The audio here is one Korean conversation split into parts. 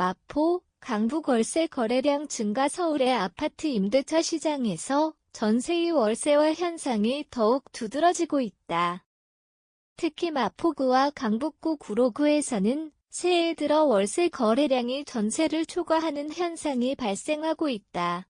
마포, 강북 월세 거래량 증가. 서울의 아파트 임대차 시장에서 전세의 월세화 현상이 더욱 두드러지고 있다. 특히 마포구와 강북구 구로구에서는 새해 들어 월세 거래량이 전세를 초과하는 현상이 발생하고 있다.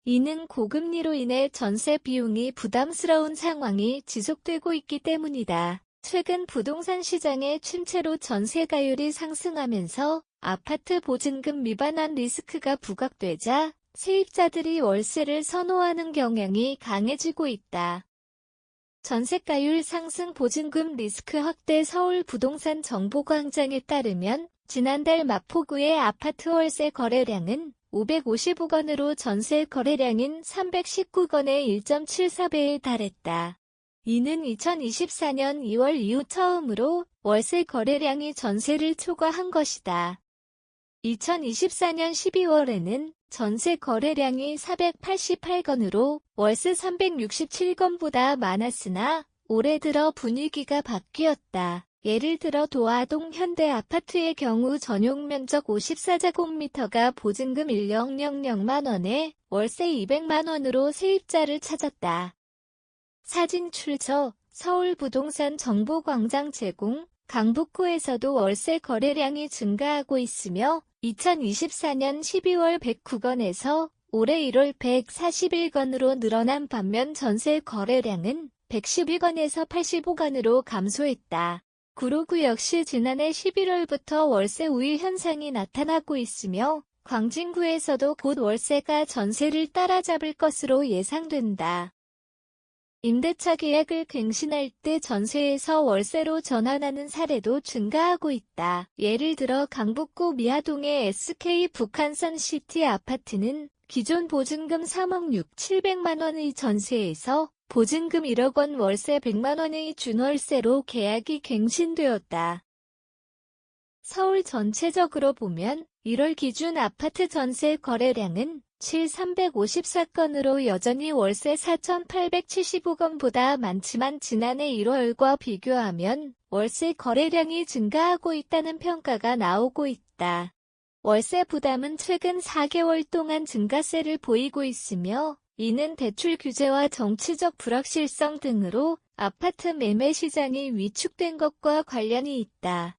이는 고금리로 인해 전세 비용이 부담스러운 상황이 지속되고 있기 때문이다. 최근 부동산 시장의 침체로 전세가율이 상승하면서 아파트 보증금 미반환 리스크가 부각되자 세입자들이 월세를 선호하는 경향이 강해지고 있다. 전세가율 상승 보증금 리스크 확대. 서울 부동산 정보광장에 따르면 지난달 마포구의 아파트 월세 거래량은 555건으로 전세 거래량인 319건의 1.74배에 달했다. 이는 2024년 2월 이후 처음으로 월세 거래량이 전세를 초과한 것이다. 2024년 12월에는 전세 거래량이 488건으로 월세 367건보다 많았으나 올해 들어 분위기가 바뀌었다. 예를 들어 도화동 현대아파트의 경우 전용 면적 54제곱미터가 보증금 1,000만원에 월세 200만원으로 세입자를 찾았다. 사진 출처 서울 부동산 정보광장 제공. 강북구에서도 월세 거래량이 증가하고 있으며 2024년 12월 109건에서 올해 1월 141건으로 늘어난 반면 전세 거래량은 112건에서 85건으로 감소했다. 구로구 역시 지난해 11월부터 월세 우위 현상이 나타나고 있으며 광진구에서도 곧 월세가 전세를 따라잡을 것으로 예상된다. 임대차 계약을 갱신할 때 전세에서 월세로 전환하는 사례도 증가하고 있다. 예를 들어 강북구 미아동의 SK 북한선 시티 아파트는 기존 보증금 3억 6,700만원의 전세에서 보증금 1억 원 월세 100만원의 준월세로 계약이 갱신되었다. 서울 전체적으로 보면 1월 기준 아파트 전세 거래량은 7,354건으로 여전히 월세 4,875건보다 많지만 지난해 1월과 비교하면 월세 거래량이 증가하고 있다는 평가가 나오고 있다. 월세 부담은 최근 4개월 동안 증가세를 보이고 있으며 이는 대출 규제와 정치적 불확실성 등으로 아파트 매매 시장이 위축된 것과 관련이 있다.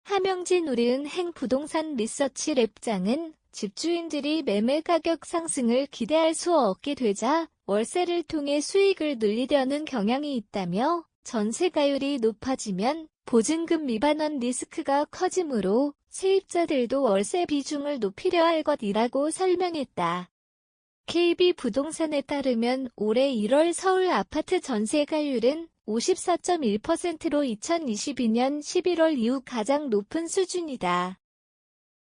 하명진 우리은행 부동산 리서치 랩장은 집주인들이 매매 가격 상승을 기대할 수 없게 되자 월세를 통해 수익을 늘리려는 경향이 있다며 전세가율이 높아지면 보증금 미반환 리스크가 커지므로 세입자들도 월세 비중을 높이려 할 것이라고 설명했다. KB부동산에 따르면 올해 1월 서울 아파트 전세가율은 54.1%로 2022년 11월 이후 가장 높은 수준이다.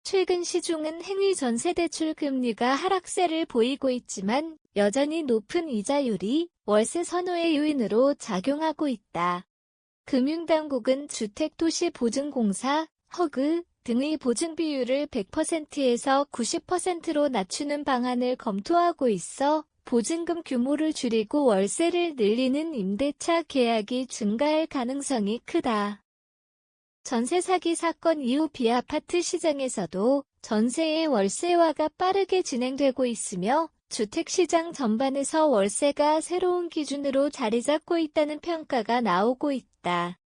최근 시중은 행위 전세대출 금리가 하락세를 보이고 있지만 여전히 높은 이자율이 월세 선호의 요인으로 작용하고 있다. 금융당국은 주택도시보증공사, 허그 등의 보증 비율을 100%에서 90%로 낮추는 방안을 검토하고 있어 보증금 규모를 줄이고 월세를 늘리는 임대차 계약이 증가할 가능성이 크다. 전세 사기 사건 이후 비아파트 시장에서도 전세의 월세화가 빠르게 진행되고 있으며 주택시장 전반에서 월세가 새로운 기준으로 자리 잡고 있다는 평가가 나오고 있다.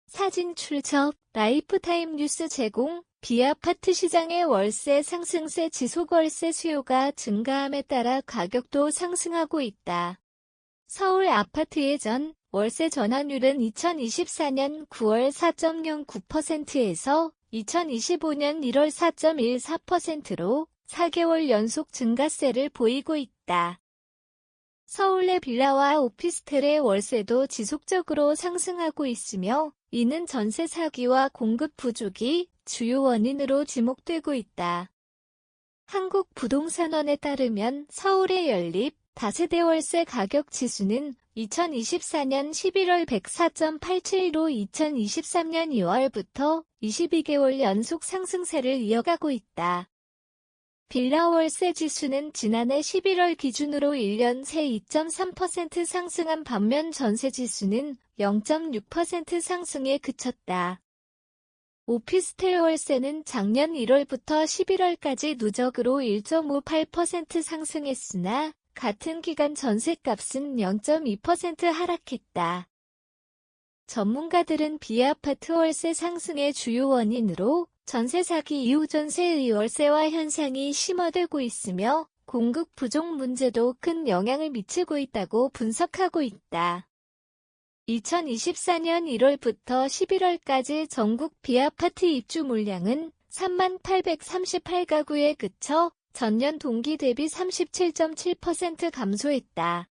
사진 출처 라이프타임 뉴스 제공. 비아파트 시장의 월세 상승세. 지속월세 수요가 증가함에 따라 가격도 상승하고 있다. 서울 아파트의 전 월세 전환율은 2024년 9월 4.09%에서 2025년 1월 4.14%로 4개월 연속 증가세를 보이고 있다. 서울 내 빌라와 오피스텔의 월세도 지속적으로 상승하고 있으며 이는 전세 사기와 공급 부족이 주요 원인으로 지목되고 있다. 한국부동산원에 따르면 서울의 연립 다세대 월세 가격 지수는 2024년 11월 104.87로 2023년 2월부터 22개월 연속 상승세를 이어가고 있다. 빌라 월세 지수는 지난해 11월 기준으로 1년 새 2.3% 상승한 반면 전세 지수는 0.6% 상승에 그쳤다. 오피스텔 월세는 작년 1월부터 11월까지 누적으로 1.58% 상승했으나 같은 기간 전셋값은 0.2% 하락했다. 전문가들은 비아파트 월세 상승의 주요 원인으로 전세 사기 이후 전세의 월세화 현상이 심화되고 있으며 공급 부족 문제도 큰 영향을 미치고 있다고 분석하고 있다. 2024년 1월부터 11월까지 전국 비아파트 입주 물량은 3838가구에 그쳐 전년 동기 대비 37.7% 감소했다.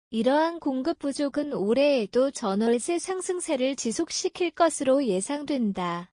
이러한 공급 부족은 올해에도 전월세 상승세를 지속시킬 것으로 예상된다.